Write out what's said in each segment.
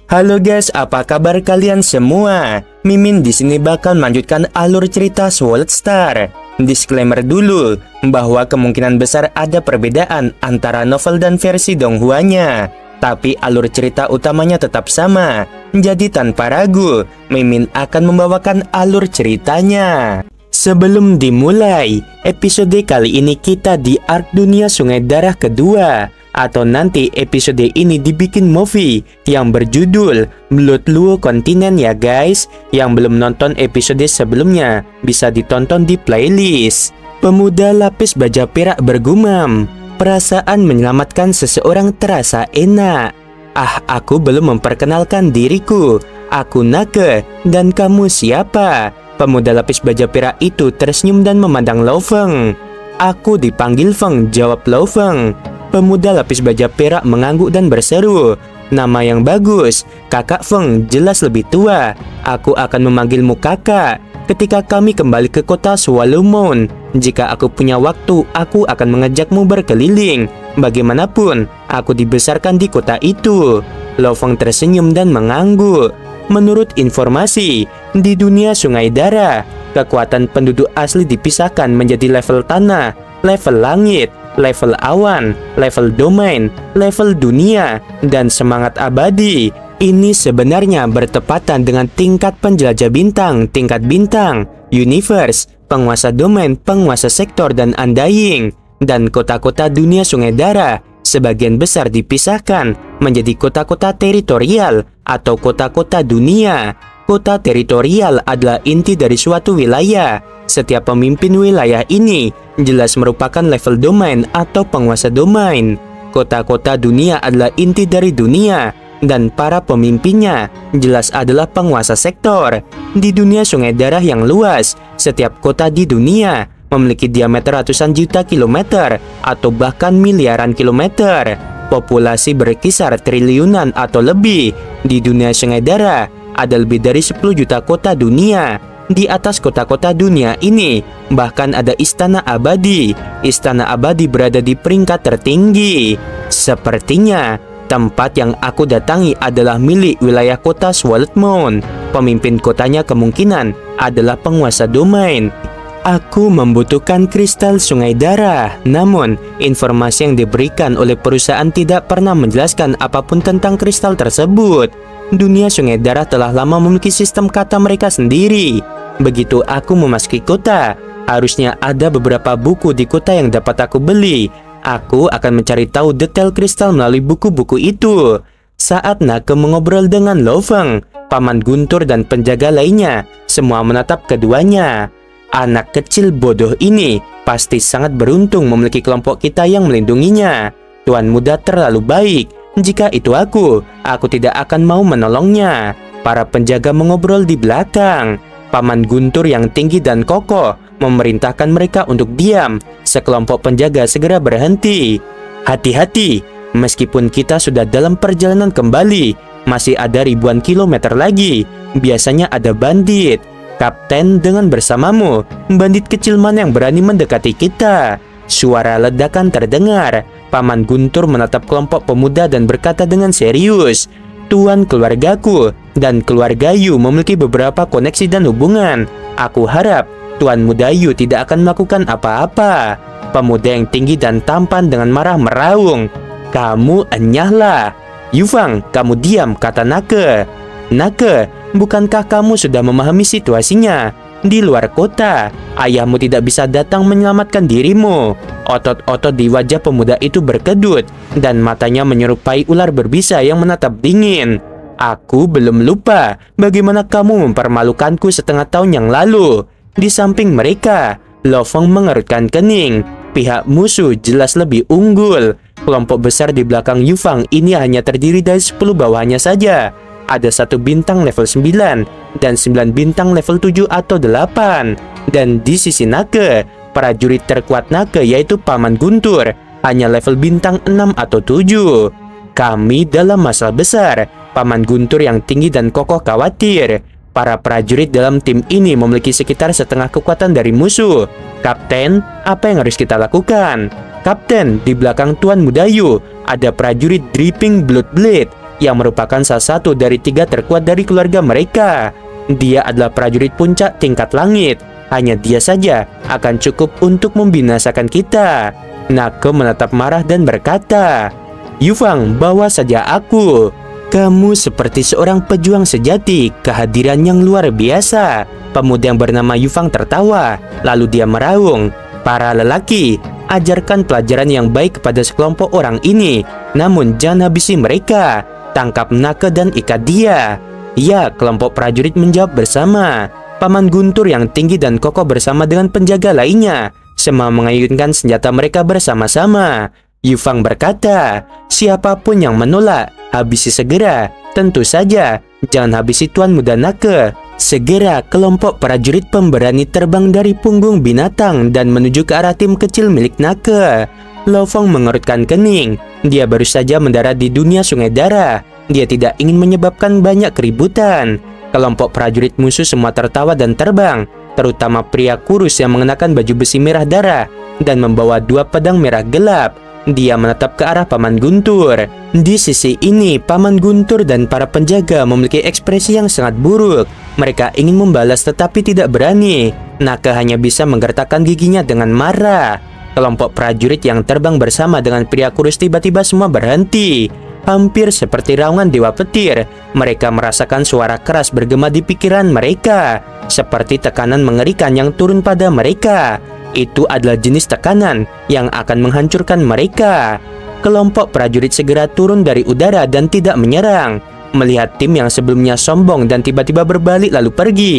Halo guys, apa kabar kalian semua? Mimin di sini bakal melanjutkan alur cerita Sword Star. Disclaimer dulu bahwa kemungkinan besar ada perbedaan antara novel dan versi Donghua-nya, tapi alur cerita utamanya tetap sama. Jadi tanpa ragu, Mimin akan membawakan alur ceritanya. Sebelum dimulai, episode kali ini kita di arc dunia Sungai Darah kedua, atau nanti episode ini dibikin movie yang berjudul Blood Luo Continent ya guys. Yang belum nonton episode sebelumnya bisa ditonton di playlist. Pemuda lapis baja perak bergumam, perasaan menyelamatkan seseorang terasa enak. Ah, aku belum memperkenalkan diriku. Aku Nake, dan kamu siapa? Pemuda lapis baja perak itu tersenyum dan memandang Lo Feng. Aku dipanggil Feng, jawab Lo Feng. Pemuda lapis baja perak mengangguk dan berseru, nama yang bagus, kakak Feng jelas lebih tua. Aku akan memanggilmu kakak. Ketika kami kembali ke kota Swallow Moon, jika aku punya waktu, aku akan mengajakmu berkeliling. Bagaimanapun, aku dibesarkan di kota itu. Lo Feng tersenyum dan mengangguk. Menurut informasi, di dunia Sungai Darah, kekuatan penduduk asli dipisahkan menjadi level tanah, level langit, level awan, level domain, level dunia, dan semangat abadi. Ini sebenarnya bertepatan dengan tingkat penjelajah bintang, tingkat bintang, universe, penguasa domain, penguasa sektor, dan undying. Dan kota-kota dunia Sungai Darah sebagian besar dipisahkan menjadi kota-kota teritorial atau kota-kota dunia. Kota teritorial adalah inti dari suatu wilayah. Setiap pemimpin wilayah ini jelas merupakan level domain atau penguasa domain. Kota-kota dunia adalah inti dari dunia, dan para pemimpinnya jelas adalah penguasa sektor. Di dunia Sungai Darah yang luas, setiap kota di dunia memiliki diameter ratusan juta kilometer atau bahkan miliaran kilometer. Populasi berkisar triliunan atau lebih. Di dunia Sungai Darah ada lebih dari 10 juta kota dunia. Di atas kota-kota dunia ini bahkan ada istana abadi. Istana abadi berada di peringkat tertinggi. Sepertinya tempat yang aku datangi adalah milik wilayah kota Swallow Moon. Pemimpin kotanya kemungkinan adalah penguasa domain. Aku membutuhkan kristal Sungai Darah, namun informasi yang diberikan oleh perusahaan tidak pernah menjelaskan apapun tentang kristal tersebut. Dunia Sungai Darah telah lama memiliki sistem kata mereka sendiri. Begitu aku memasuki kota, harusnya ada beberapa buku di kota yang dapat aku beli. Aku akan mencari tahu detail kristal melalui buku-buku itu. Saat Nake mengobrol dengan Lo Feng, Paman Guntur dan penjaga lainnya, semua menatap keduanya. Anak kecil bodoh ini pasti sangat beruntung memiliki kelompok kita yang melindunginya. Tuan muda terlalu baik. Jika itu aku tidak akan mau menolongnya. Para penjaga mengobrol di belakang. Paman Guntur yang tinggi dan kokoh memerintahkan mereka untuk diam. Sekelompok penjaga segera berhenti. Hati-hati, meskipun kita sudah dalam perjalanan kembali, masih ada ribuan kilometer lagi. Biasanya ada bandit. Kapten, dengan bersamamu, bandit kecil mana yang berani mendekati kita? Suara ledakan terdengar. Paman Guntur menatap kelompok pemuda dan berkata dengan serius, Tuan, keluargaku dan keluarga Yu memiliki beberapa koneksi dan hubungan. Aku harap Tuan Muda Yu tidak akan melakukan apa-apa. Pemuda yang tinggi dan tampan dengan marah meraung, kamu enyahlah. Yufang, kamu diam, kata Nake. Nake, bukankah kamu sudah memahami situasinya? Di luar kota, ayahmu tidak bisa datang menyelamatkan dirimu. Otot-otot di wajah pemuda itu berkedut, dan matanya menyerupai ular berbisa yang menatap dingin. Aku belum lupa bagaimana kamu mempermalukanku setengah tahun yang lalu. Di samping mereka, Lo Feng mengerutkan kening. Pihak musuh jelas lebih unggul. Kelompok besar di belakang Yufang ini hanya terdiri dari 10 bawahannya saja. Ada 1 bintang level 9 dan 9 bintang level 7 atau 8. Dan di sisi Nake, prajurit terkuat Nake yaitu Paman Guntur hanya level bintang 6 atau 7. Kami dalam masalah besar. Paman Guntur yang tinggi dan kokoh khawatir. Para prajurit dalam tim ini memiliki sekitar setengah kekuatan dari musuh. Kapten, apa yang harus kita lakukan? Kapten, di belakang Tuan Muda Yu ada prajurit Dripping Blood Blade. yang merupakan salah satu dari 3 terkuat dari keluarga mereka. Dia adalah prajurit puncak tingkat langit. Hanya dia saja akan cukup untuk membinasakan kita. Nake menatap marah dan berkata, Yufang, bawa saja aku. Kamu seperti seorang pejuang sejati, kehadiran yang luar biasa. Pemuda yang bernama Yufang tertawa, lalu dia meraung, para lelaki, ajarkan pelajaran yang baik kepada sekelompok orang ini, namun jangan habisi mereka. Tangkap Nake dan ikat dia. Ya, kelompok prajurit menjawab bersama. Paman Guntur yang tinggi dan kokoh bersama dengan penjaga lainnya semua mengayunkan senjata mereka bersama-sama. Yufang berkata, siapapun yang menolak, habisi segera. Tentu saja, jangan habisi Tuan Muda Nake. Segera kelompok prajurit pemberani terbang dari punggung binatang dan menuju ke arah tim kecil milik Nake. Lo Fong mengerutkan kening. Dia baru saja mendarat di dunia sungai darah. Dia tidak ingin menyebabkan banyak keributan. Kelompok prajurit musuh semua tertawa dan terbang, terutama pria kurus yang mengenakan baju besi merah darah dan membawa 2 pedang merah gelap. Dia menatap ke arah Paman Guntur. Di sisi ini, Paman Guntur dan para penjaga memiliki ekspresi yang sangat buruk. Mereka ingin membalas tetapi tidak berani. Nake hanya bisa menggertakkan giginya dengan marah. Kelompok prajurit yang terbang bersama dengan pria kurus tiba-tiba semua berhenti. Hampir seperti raungan dewa petir, mereka merasakan suara keras bergema di pikiran mereka, seperti tekanan mengerikan yang turun pada mereka. Itu adalah jenis tekanan yang akan menghancurkan mereka. Kelompok prajurit segera turun dari udara dan tidak menyerang. Melihat tim yang sebelumnya sombong dan tiba-tiba berbalik lalu pergi,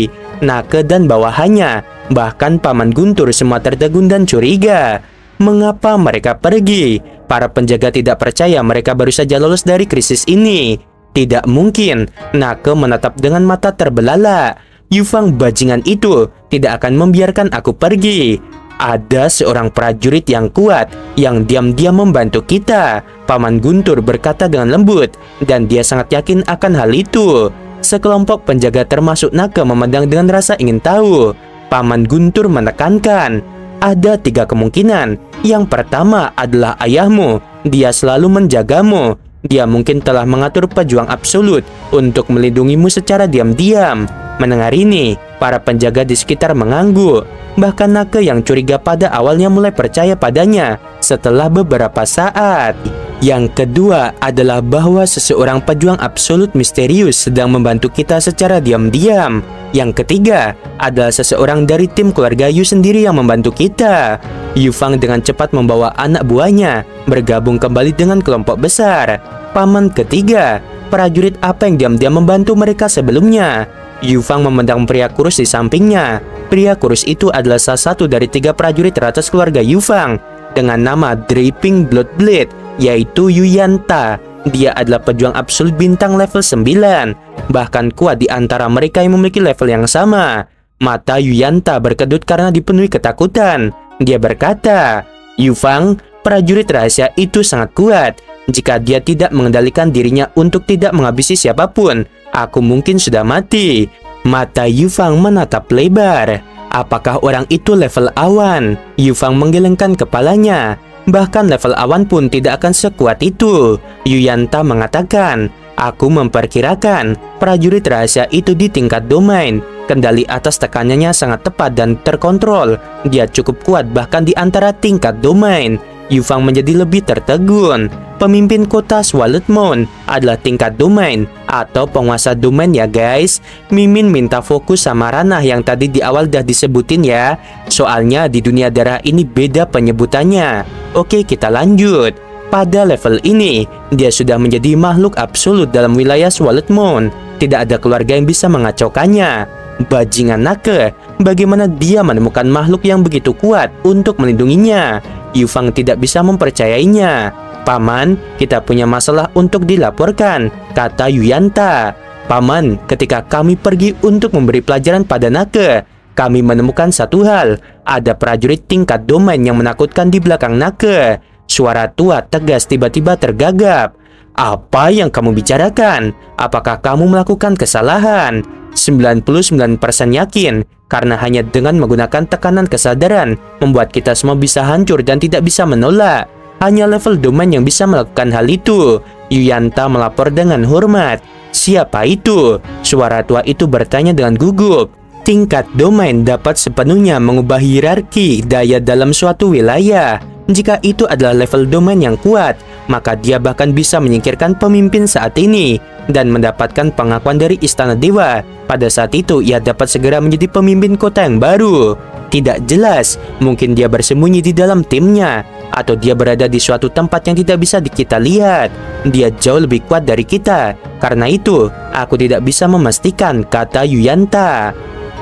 Nake dan bawahannya, bahkan Paman Guntur semua tertegun dan curiga. Mengapa mereka pergi? Para penjaga tidak percaya mereka baru saja lolos dari krisis ini. Tidak mungkin. Nake menatap dengan mata terbelalak. Yufang bajingan itu tidak akan membiarkan aku pergi. Ada seorang prajurit yang kuat yang diam-diam membantu kita. Paman Guntur berkata dengan lembut, dan dia sangat yakin akan hal itu. Sekelompok penjaga termasuk Nake memandang dengan rasa ingin tahu. Paman Guntur menekankan, ada 3 kemungkinan. Yang pertama adalah ayahmu. Dia selalu menjagamu. Dia mungkin telah mengatur pejuang absolut untuk melindungimu secara diam-diam. Mendengar ini, para penjaga di sekitar mengangguk. Bahkan Nake yang curiga pada awalnya mulai percaya padanya setelah beberapa saat. Yang kedua adalah bahwa seseorang pejuang absolut misterius sedang membantu kita secara diam-diam. Yang ketiga adalah seseorang dari tim keluarga Yu sendiri yang membantu kita. Yufang dengan cepat membawa anak buahnya bergabung kembali dengan kelompok besar. Paman ketiga, prajurit apa yang diam-diam membantu mereka sebelumnya? Yufang memandang pria kurus di sampingnya. Pria kurus itu adalah salah satu dari 3 prajurit teratas keluarga Yufang dengan nama Dripping Blood Blade, yaitu Yuyanta. Dia adalah pejuang absolut bintang level 9, bahkan kuat di antara mereka yang memiliki level yang sama. Mata Yuyanta berkedut karena dipenuhi ketakutan. Dia berkata, Yufang, prajurit rahasia itu sangat kuat. Jika dia tidak mengendalikan dirinya untuk tidak menghabisi siapapun, aku mungkin sudah mati. Mata Yufang menatap lebar. Apakah orang itu level awan? Yufang menggelengkan kepalanya. Bahkan level awan pun tidak akan sekuat itu. Yuyanta mengatakan, aku memperkirakan prajurit rahasia itu di tingkat domain. Kendali atas tekanannya sangat tepat dan terkontrol. Dia cukup kuat bahkan di antara tingkat domain. Yufang menjadi lebih tertegun. Pemimpin kota Swallowed Moon adalah tingkat domain atau penguasa domain ya guys. Mimin minta fokus sama ranah yang tadi di awal dah disebutin ya. Soalnya di dunia darah ini beda penyebutannya. Oke, kita lanjut. Pada level ini, dia sudah menjadi makhluk absolut dalam wilayah Swallowed Moon. Tidak ada keluarga yang bisa mengacaukannya. Bajingan Nake, bagaimana dia menemukan makhluk yang begitu kuat untuk melindunginya? Yufang tidak bisa mempercayainya. Paman, kita punya masalah untuk dilaporkan, kata Yuyanta. Paman, ketika kami pergi untuk memberi pelajaran pada Nake, kami menemukan satu hal. Ada prajurit tingkat domain yang menakutkan di belakang Nake. Suara tua tegas tiba-tiba tergagap. Apa yang kamu bicarakan? Apakah kamu melakukan kesalahan? 99% yakin, karena hanya dengan menggunakan tekanan kesadaran membuat kita semua bisa hancur dan tidak bisa menolak. Hanya level domain yang bisa melakukan hal itu. Yuyanta melapor dengan hormat. "Siapa itu?" Suara tua itu bertanya dengan gugup. Tingkat domain dapat sepenuhnya mengubah hierarki daya dalam suatu wilayah. Jika itu adalah level domain yang kuat, maka dia bahkan bisa menyingkirkan pemimpin saat ini dan mendapatkan pengakuan dari Istana Dewa. Pada saat itu, ia dapat segera menjadi pemimpin kota yang baru. Tidak jelas, mungkin dia bersembunyi di dalam timnya, atau dia berada di suatu tempat yang tidak bisa kita lihat. Dia jauh lebih kuat dari kita. Karena itu, aku tidak bisa memastikan, kata Yuyanta.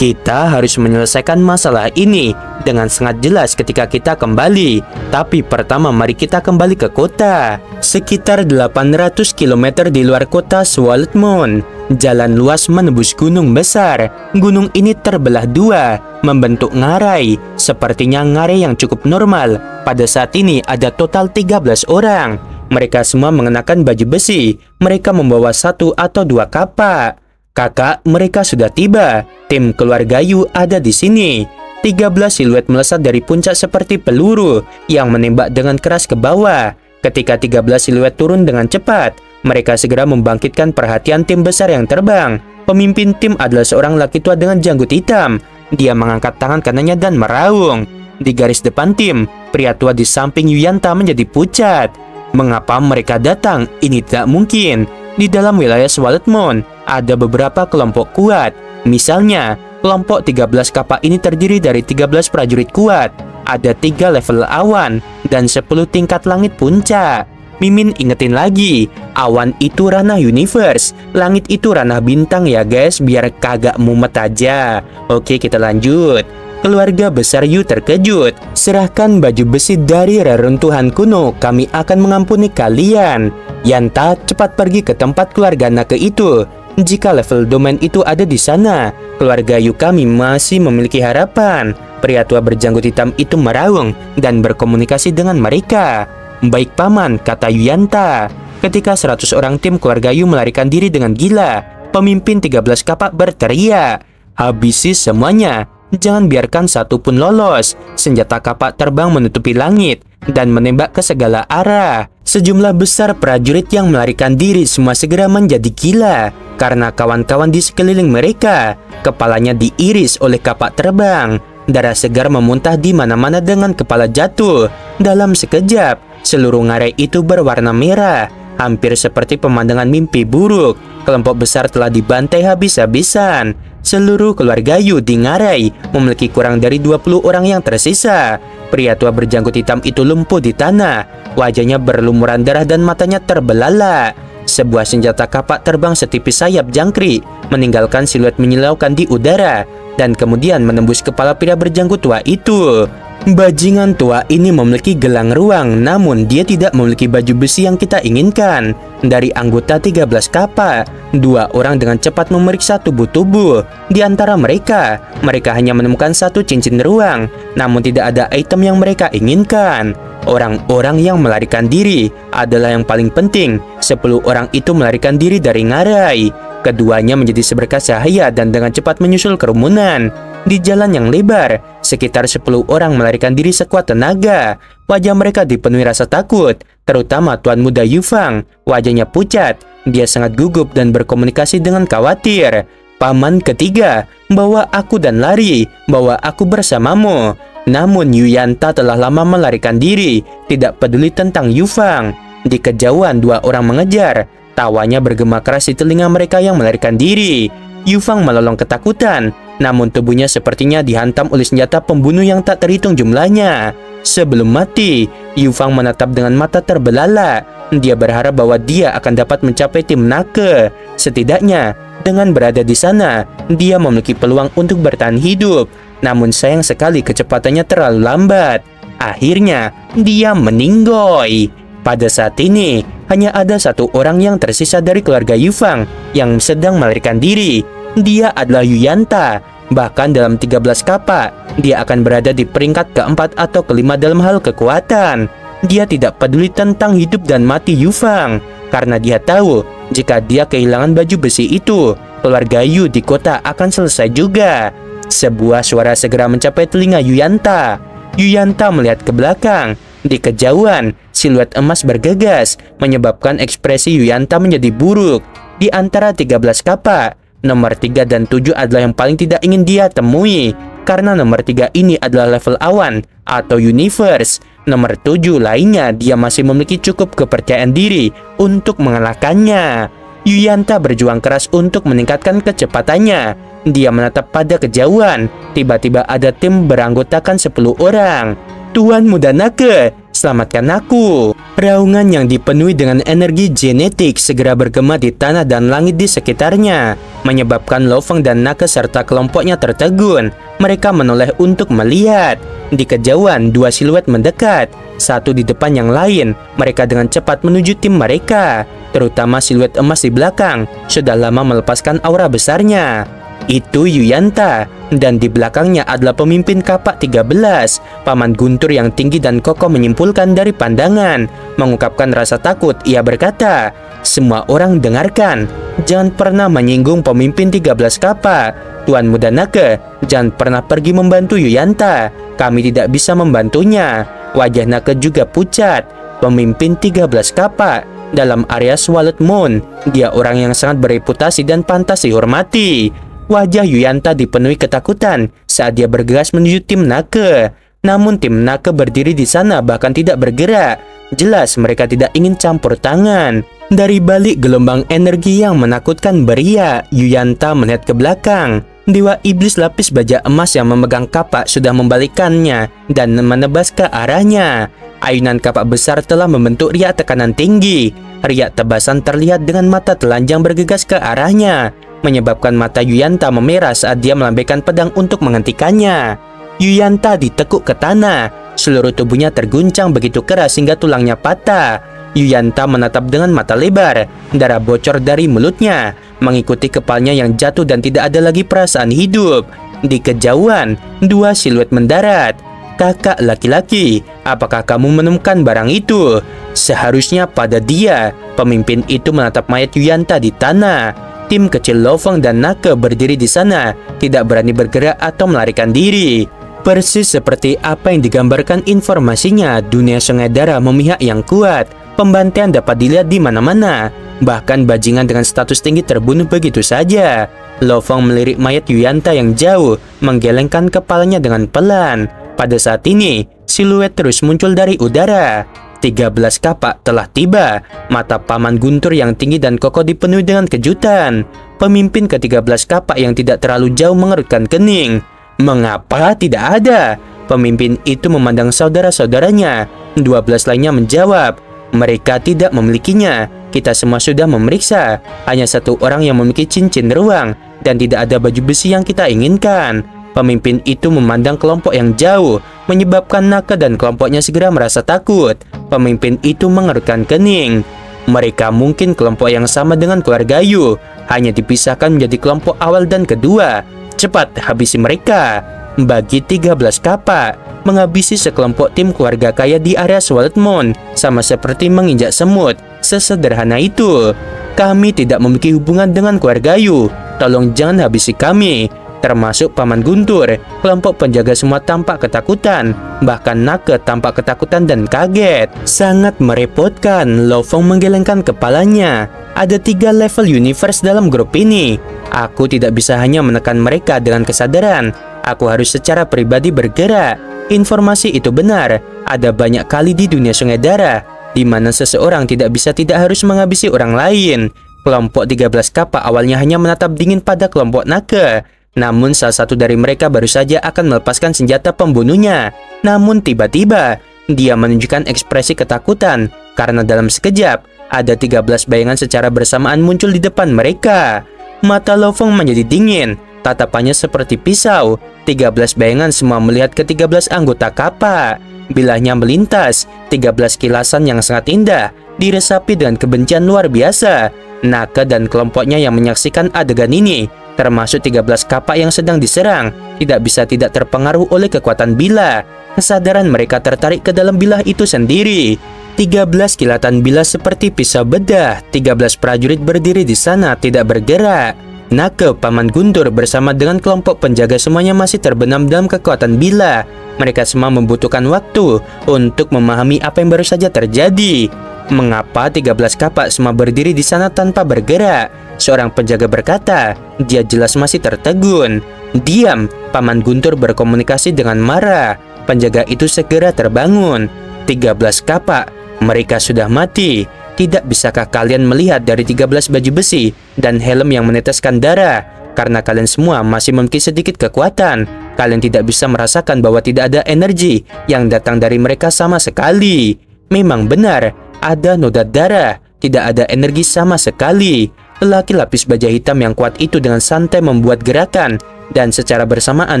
Kita harus menyelesaikan masalah ini dengan sangat jelas ketika kita kembali. Tapi pertama mari kita kembali ke kota. Sekitar 800 km di luar kota Swarthmount, jalan luas menembus gunung besar. Gunung ini terbelah dua, membentuk ngarai. Sepertinya ngarai yang cukup normal. Pada saat ini ada total 13 orang. Mereka semua mengenakan baju besi. Mereka membawa satu atau dua kapak. "Kakak, mereka sudah tiba. Tim keluarga Yu ada di sini." 13 siluet melesat dari puncak seperti peluru yang menembak dengan keras ke bawah. Ketika 13 siluet turun dengan cepat, mereka segera membangkitkan perhatian tim besar yang terbang. Pemimpin tim adalah seorang laki tua dengan janggut hitam. Dia mengangkat tangan kanannya dan meraung. Di garis depan tim, pria tua di samping Yuyanta menjadi pucat. Mengapa mereka datang? Ini tidak mungkin. Di dalam wilayah Swarthmount ada beberapa kelompok kuat. Misalnya, kelompok 13 kapak ini terdiri dari 13 prajurit kuat. Ada 3 level awan dan 10 tingkat langit puncak. Mimin ingetin lagi, awan itu ranah universe, langit itu ranah bintang ya guys, biar kagak mumet aja. Oke, kita lanjut. Keluarga besar Yu terkejut. "Serahkan baju besi dari reruntuhan kuno, kami akan mengampuni kalian." Yanta cepat pergi ke tempat keluarga Nake itu. Jika level domain itu ada di sana, keluarga Yu kami masih memiliki harapan. Pria tua berjanggut hitam itu meraung dan berkomunikasi dengan mereka. "Baik paman," kata Yuyanta. Ketika 100 orang tim keluarga Yu melarikan diri dengan gila, pemimpin 13 kapak berteriak, "Habisi semuanya. Jangan biarkan satu pun lolos." Senjata kapak terbang menutupi langit dan menembak ke segala arah. Sejumlah besar prajurit yang melarikan diri semua segera menjadi gila karena kawan-kawan di sekeliling mereka. Kepalanya diiris oleh kapak terbang. Darah segar memuntah di mana-mana dengan kepala jatuh. Dalam sekejap, seluruh ngarai itu berwarna merah. Hampir seperti pemandangan mimpi buruk. Kelompok besar telah dibantai habis-habisan. Seluruh keluarga Yu di ngarai memiliki kurang dari 20 orang yang tersisa. Pria tua berjanggut hitam itu lumpuh di tanah. Wajahnya berlumuran darah dan matanya terbelalak. Sebuah senjata kapak terbang setipis sayap jangkrik, meninggalkan siluet menyilaukan di udara, dan kemudian menembus kepala pria berjanggut tua itu. Bajingan tua ini memiliki gelang ruang, namun dia tidak memiliki baju besi yang kita inginkan. Dari anggota 13 kapak, 2 orang dengan cepat memeriksa tubuh-tubuh. Di antara mereka hanya menemukan 1 cincin ruang, namun tidak ada item yang mereka inginkan. Orang-orang yang melarikan diri adalah yang paling penting. 10 orang itu melarikan diri dari ngarai. Keduanya menjadi seberkas cahaya dan dengan cepat menyusul kerumunan. Di jalan yang lebar, sekitar 10 orang melarikan diri sekuat tenaga. Wajah mereka dipenuhi rasa takut, terutama Tuan Muda Yufang. Wajahnya pucat, dia sangat gugup dan berkomunikasi dengan khawatir. "Paman ketiga, bawa aku dan lari, bawa aku bersamamu." Namun Yuyanta telah lama melarikan diri, tidak peduli tentang Yufang. Di kejauhan 2 orang mengejar. Tawanya bergema keras di telinga mereka yang melarikan diri. Yufang melolong ketakutan, namun tubuhnya sepertinya dihantam oleh senjata pembunuh yang tak terhitung jumlahnya. Sebelum mati, Yufang menatap dengan mata terbelalak. Dia berharap bahwa dia akan dapat mencapai tim Nake. Setidaknya, dengan berada di sana, dia memiliki peluang untuk bertahan hidup. Namun sayang sekali kecepatannya terlalu lambat. Akhirnya, dia meninggoy. Pada saat ini, hanya ada 1 orang yang tersisa dari keluarga Yufang yang sedang melarikan diri. Dia adalah Yuyanta. Bahkan dalam 13 kapak, dia akan berada di peringkat ke-4 atau ke-5 dalam hal kekuatan. Dia tidak peduli tentang hidup dan mati Yufang, karena dia tahu jika dia kehilangan baju besi itu, keluarga Yu di kota akan selesai juga. Sebuah suara segera mencapai telinga Yuyanta. Yuyanta melihat ke belakang. Di kejauhan, siluet emas bergegas, menyebabkan ekspresi Yuyanta menjadi buruk. Di antara 13 kapak, nomor 3 dan 7 adalah yang paling tidak ingin dia temui, karena nomor 3 ini adalah level awan atau universe. Nomor 7 lainnya dia masih memiliki cukup kepercayaan diri untuk mengalahkannya. Yuyanta berjuang keras untuk meningkatkan kecepatannya. Dia menatap pada kejauhan. Tiba-tiba ada tim beranggotakan 10 orang. Tuan Muda Naga, selamatkan aku. Raungan yang dipenuhi dengan energi genetik segera bergema di tanah dan langit di sekitarnya, menyebabkan Lo Feng dan Naga serta kelompoknya tertegun. Mereka menoleh untuk melihat. Di kejauhan, dua siluet mendekat, satu di depan yang lain. Mereka dengan cepat menuju tim mereka, terutama siluet emas di belakang, sudah lama melepaskan aura besarnya. Itu Yuyanta, dan di belakangnya adalah pemimpin kapak 13. Paman Guntur yang tinggi dan kokoh menyimpulkan dari pandangan. Mengungkapkan rasa takut, ia berkata, "Semua orang dengarkan, jangan pernah menyinggung pemimpin 13 kapak. Tuan Muda Naga, jangan pernah pergi membantu Yuyanta. Kami tidak bisa membantunya." Wajah Naga juga pucat. Pemimpin 13 kapak dalam area Swallowed Moon. Dia orang yang sangat bereputasi dan pantas dihormati. Wajah Yuyanta dipenuhi ketakutan saat dia bergegas menuju tim Naga. Namun tim Naga berdiri di sana bahkan tidak bergerak. Jelas mereka tidak ingin campur tangan. Dari balik gelombang energi yang menakutkan beria, Yuyanta melihat ke belakang. Dewa Iblis lapis baja emas yang memegang kapak sudah membalikkannya dan menebas ke arahnya. Ayunan kapak besar telah membentuk riak tekanan tinggi. Riak tebasan terlihat dengan mata telanjang bergegas ke arahnya, menyebabkan mata Yuyanta memerah saat dia melambaikan pedang untuk menghentikannya. Yuyanta ditekuk ke tanah. Seluruh tubuhnya terguncang begitu keras hingga tulangnya patah. Yuyanta menatap dengan mata lebar. Darah bocor dari mulutnya, mengikuti kepalanya yang jatuh dan tidak ada lagi perasaan hidup. Di kejauhan, dua siluet mendarat. "Kakak laki-laki, apakah kamu menemukan barang itu?" Seharusnya pada dia. Pemimpin itu menatap mayat Yuyanta di tanah. Tim kecil Lo Feng dan Naga berdiri di sana, tidak berani bergerak atau melarikan diri. Persis seperti apa yang digambarkan informasinya, dunia Sungai Darah memihak yang kuat. Pembantaian dapat dilihat di mana-mana. Bahkan bajingan dengan status tinggi terbunuh begitu saja. Lo Feng melirik mayat Yuyanta yang jauh, menggelengkan kepalanya dengan pelan. Pada saat ini, siluet terus muncul dari udara. 13 kapak telah tiba. Mata Paman Guntur yang tinggi dan kokoh dipenuhi dengan kejutan. Pemimpin ke-13 kapak yang tidak terlalu jauh mengerutkan kening. "Mengapa tidak ada?" Pemimpin itu memandang saudara-saudaranya. 12 lainnya menjawab, "Mereka tidak memilikinya. Kita semua sudah memeriksa. Hanya satu orang yang memiliki cincin ruang dan tidak ada baju besi yang kita inginkan." Pemimpin itu memandang kelompok yang jauh, menyebabkan Naga dan kelompoknya segera merasa takut. Pemimpin itu mengerutkan kening. Mereka mungkin kelompok yang sama dengan keluarga Yu, hanya dipisahkan menjadi kelompok awal dan kedua. Cepat habisi mereka. Bagi 13 kapak, menghabisi sekelompok tim keluarga kaya di area Swallowed Moon sama seperti menginjak semut. Sesederhana itu. "Kami tidak memiliki hubungan dengan keluarga Yu. Tolong jangan habisi kami." Termasuk Paman Guntur. Kelompok penjaga semua tampak ketakutan. Bahkan Naga tampak ketakutan dan kaget. Sangat merepotkan. Lo Feng menggelengkan kepalanya. Ada 3 level universe dalam grup ini. Aku tidak bisa hanya menekan mereka dengan kesadaran. Aku harus secara pribadi bergerak. Informasi itu benar. Ada banyak kali di dunia Sungai Darah di mana seseorang tidak harus menghabisi orang lain. Kelompok 13 kapak awalnya hanya menatap dingin pada kelompok Naga. Namun salah satu dari mereka baru saja akan melepaskan senjata pembunuhnya. Namun tiba-tiba dia menunjukkan ekspresi ketakutan karena dalam sekejap ada 13 bayangan secara bersamaan muncul di depan mereka. Mata Lo Feng menjadi dingin, tatapannya seperti pisau. 13 bayangan semua melihat ke-13 anggota kapak. Bilahnya melintas, 13 kilasan yang sangat indah diresapi dengan kebencian luar biasa. Naga dan kelompoknya yang menyaksikan adegan ini, termasuk 13 kapak yang sedang diserang, tidak bisa tidak terpengaruh oleh kekuatan bilah. Kesadaran mereka tertarik ke dalam bilah itu sendiri. 13 kilatan bilah seperti pisau bedah. 13 prajurit berdiri di sana tidak bergerak. Nake, Paman Guntur bersama dengan kelompok penjaga semuanya masih terbenam dalam kekuatan bila. Mereka semua membutuhkan waktu untuk memahami apa yang baru saja terjadi. Mengapa 13 kapak semua berdiri di sana tanpa bergerak? Seorang penjaga berkata, dia jelas masih tertegun. Diam, Paman Guntur berkomunikasi dengan marah. Penjaga itu segera terbangun. 13 kapak, mereka sudah mati. Tidak bisakah kalian melihat dari 13 baju besi dan helm yang meneteskan darah? Karena kalian semua masih memiliki sedikit kekuatan, kalian tidak bisa merasakan bahwa tidak ada energi yang datang dari mereka sama sekali. Memang benar, ada noda darah, tidak ada energi sama sekali. Lelaki lapis baja hitam yang kuat itu dengan santai membuat gerakan dan secara bersamaan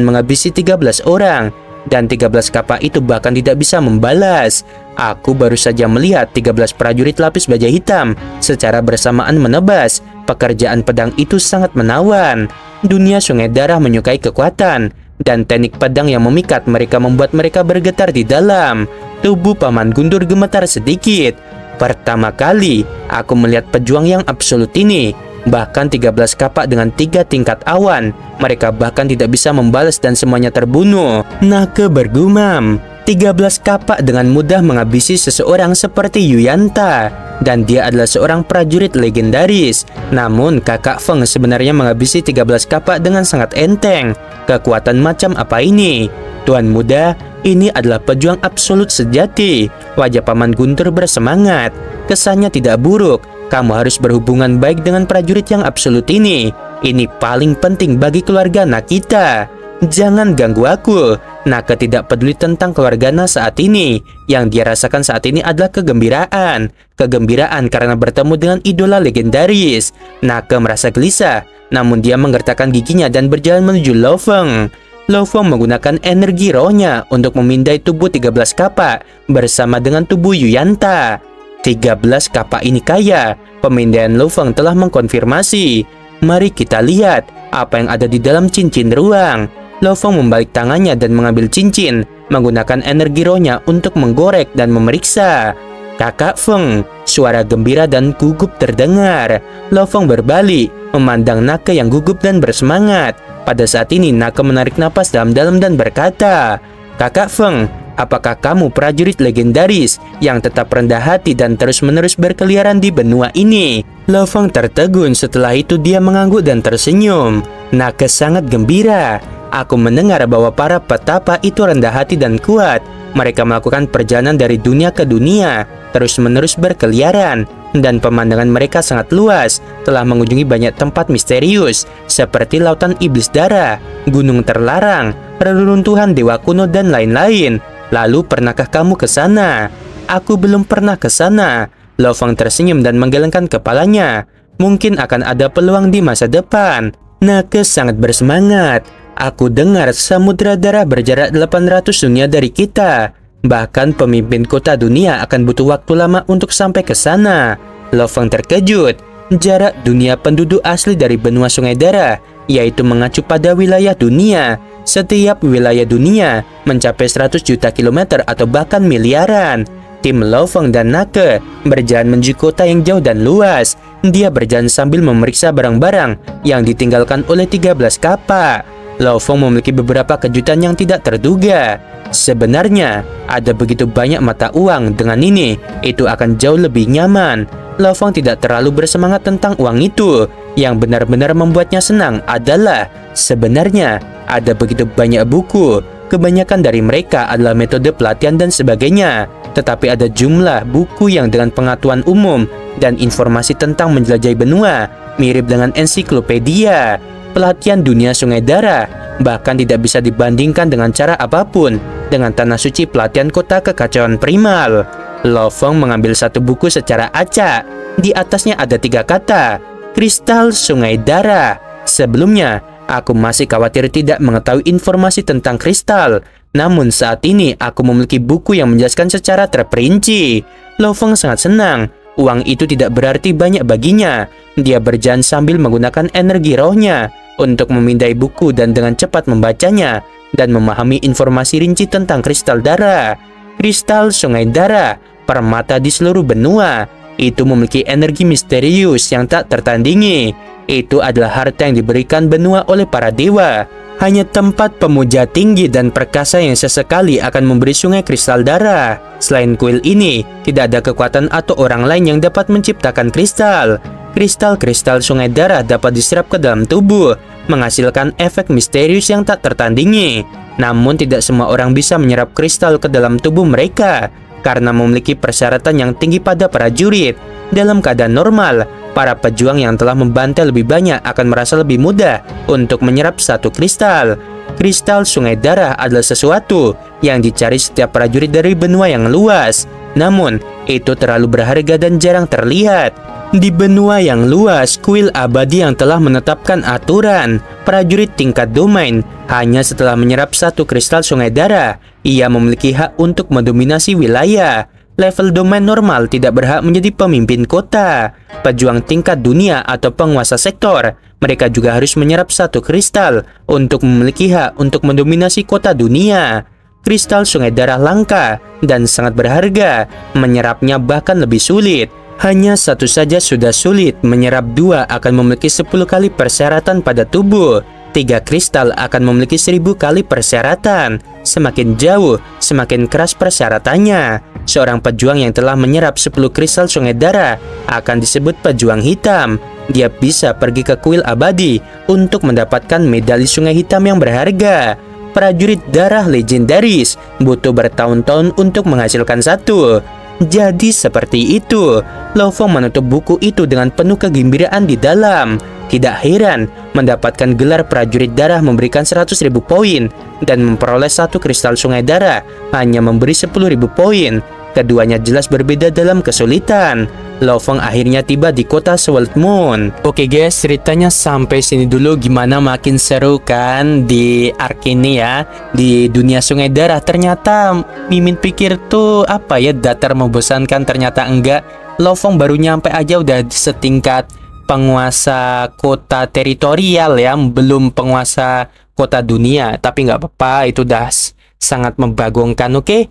menghabisi 13 orang. Dan 13 kapak itu bahkan tidak bisa membalas. Aku baru saja melihat 13 prajurit lapis baja hitam secara bersamaan menebas. Pekerjaan pedang itu sangat menawan. Dunia Sungai Darah menyukai kekuatan, dan teknik pedang yang memikat mereka membuat mereka bergetar di dalam. Tubuh Paman Guntur gemetar sedikit. Pertama kali aku melihat pejuang yang absolut ini. Bahkan 13 kapak dengan 3 tingkat awan. Mereka bahkan tidak bisa membalas dan semuanya terbunuh. Nake bergumam. 13 kapak dengan mudah menghabisi seseorang seperti Yuyanta. Dan dia adalah seorang prajurit legendaris. Namun kakak Feng sebenarnya menghabisi 13 kapak dengan sangat enteng. Kekuatan macam apa ini? Tuan muda, ini adalah pejuang absolut sejati. Wajah Paman Guntur bersemangat. Kesannya tidak buruk. Kamu harus berhubungan baik dengan prajurit yang absolut ini. Ini paling penting bagi keluarga Nakita. Jangan ganggu aku. Naka tidak peduli tentang keluarganya saat ini. Yang dia rasakan saat ini adalah kegembiraan. Kegembiraan karena bertemu dengan idola legendaris. Naka merasa gelisah, namun dia menggertakkan giginya dan berjalan menuju Lo Feng. Lo Feng menggunakan energi rohnya untuk memindai tubuh 13 kapak bersama dengan tubuh Yuyanta. 13 kapak ini kaya. Pemindaian Lo Feng telah mengkonfirmasi. Mari kita lihat apa yang ada di dalam cincin ruang. Lo Feng membalik tangannya dan mengambil cincin, menggunakan energi rohnya untuk menggorek dan memeriksa. Kakak Feng, suara gembira dan gugup terdengar. Lo Feng berbalik, memandang Nake yang gugup dan bersemangat. Pada saat ini Nake menarik napas dalam-dalam dan berkata, Kakak Feng, apakah kamu prajurit legendaris yang tetap rendah hati dan terus-menerus berkeliaran di benua ini? Lo Feng tertegun, setelah itu dia mengangguk dan tersenyum. Nake sangat gembira. Aku mendengar bahwa para petapa itu rendah hati dan kuat. Mereka melakukan perjalanan dari dunia ke dunia, terus-menerus berkeliaran. Dan pemandangan mereka sangat luas, telah mengunjungi banyak tempat misterius, seperti Lautan Iblis Darah, Gunung Terlarang, reruntuhan Dewa Kuno, dan lain-lain. Lalu pernahkah kamu ke sana? Aku belum pernah ke sana. Lo Feng tersenyum dan menggelengkan kepalanya. Mungkin akan ada peluang di masa depan. Nake sangat bersemangat. Aku dengar samudra darah berjarak 800 dunia dari kita. Bahkan pemimpin kota dunia akan butuh waktu lama untuk sampai ke sana. Lo Feng terkejut. Jarak dunia penduduk asli dari benua Sungai Darah, yaitu mengacu pada wilayah dunia. Setiap wilayah dunia mencapai 100 juta kilometer atau bahkan miliaran. Tim Lo Feng dan Nake berjalan menuju kota yang jauh dan luas. Dia berjalan sambil memeriksa barang-barang yang ditinggalkan oleh 13 kapak. Lo Feng memiliki beberapa kejutan yang tidak terduga. Sebenarnya, ada begitu banyak mata uang. Dengan ini, itu akan jauh lebih nyaman. Lo Feng tidak terlalu bersemangat tentang uang itu. Yang benar-benar membuatnya senang adalah sebenarnya ada begitu banyak buku. Kebanyakan dari mereka adalah metode pelatihan dan sebagainya. Tetapi ada jumlah buku yang dengan pengetahuan umum dan informasi tentang menjelajahi benua, mirip dengan ensiklopedia. Pelatihan dunia Sungai Darah bahkan tidak bisa dibandingkan dengan cara apapun dengan tanah suci pelatihan kota kekacauan primal. Lo Feng mengambil satu buku secara acak. Di atasnya ada 3 kata, Kristal Sungai Darah. Sebelumnya, aku masih khawatir tidak mengetahui informasi tentang kristal. Namun saat ini aku memiliki buku yang menjelaskan secara terperinci. Lo Feng sangat senang. Uang itu tidak berarti banyak baginya. Dia berjalan sambil menggunakan energi rohnya untuk memindai buku dan dengan cepat membacanya dan memahami informasi rinci tentang kristal darah. Kristal Sungai Darah, permata di seluruh benua. itu memiliki energi misterius yang tak tertandingi. Itu adalah harta yang diberikan benua oleh para dewa. Hanya tempat pemuja tinggi dan perkasa yang sesekali akan memberi sungai kristal darah. Selain kuil ini, tidak ada kekuatan atau orang lain yang dapat menciptakan kristal. Kristal-kristal sungai darah dapat diserap ke dalam tubuh, menghasilkan efek misterius yang tak tertandingi. Namun tidak semua orang bisa menyerap kristal ke dalam tubuh mereka, karena memiliki persyaratan yang tinggi pada prajurit. Dalam keadaan normal, para pejuang yang telah membantai lebih banyak akan merasa lebih mudah untuk menyerap satu kristal. Kristal sungai darah adalah sesuatu yang dicari setiap prajurit dari benua yang luas. Namun, itu terlalu berharga dan jarang terlihat. Di benua yang luas, kuil abadi yang telah menetapkan aturan, prajurit tingkat domain hanya setelah menyerap satu kristal sungai darah, ia memiliki hak untuk mendominasi wilayah. Level domain normal tidak berhak menjadi pemimpin kota. Pejuang tingkat dunia atau penguasa sektor, mereka juga harus menyerap satu kristal untuk memiliki hak untuk mendominasi kota dunia. Kristal sungai darah langka dan sangat berharga, menyerapnya bahkan lebih sulit. Hanya satu saja sudah sulit, menyerap dua akan memiliki 10 kali persyaratan pada tubuh. 3 kristal akan memiliki 1000 kali persyaratan. Semakin jauh, semakin keras persyaratannya. Seorang pejuang yang telah menyerap 10 kristal sungai darah akan disebut pejuang hitam. Dia bisa pergi ke kuil abadi untuk mendapatkan medali sungai hitam yang berharga. Prajurit darah legendaris butuh bertahun-tahun untuk menghasilkan satu. Jadi seperti itu, Lo Fong menutup buku itu dengan penuh kegembiraan di dalam. Tidak heran, mendapatkan gelar prajurit darah memberikan 100.000 poin dan memperoleh satu kristal sungai darah hanya memberi 10.000 poin. Keduanya jelas berbeda dalam kesulitan. Lo Fong akhirnya tiba di kota Sword Moon. Oke guys, ceritanya sampai sini dulu. Gimana, makin seru kan di arc ini ya, di dunia sungai darah. Ternyata Mimin pikir tuh apa ya, datar membosankan, ternyata enggak. Lo Fong baru nyampe aja udah setingkat penguasa kota teritorial ya, belum penguasa kota dunia. Tapi nggak apa-apa, itu udah sangat membagongkan. Oke,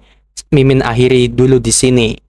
Mimin akhiri dulu di sini.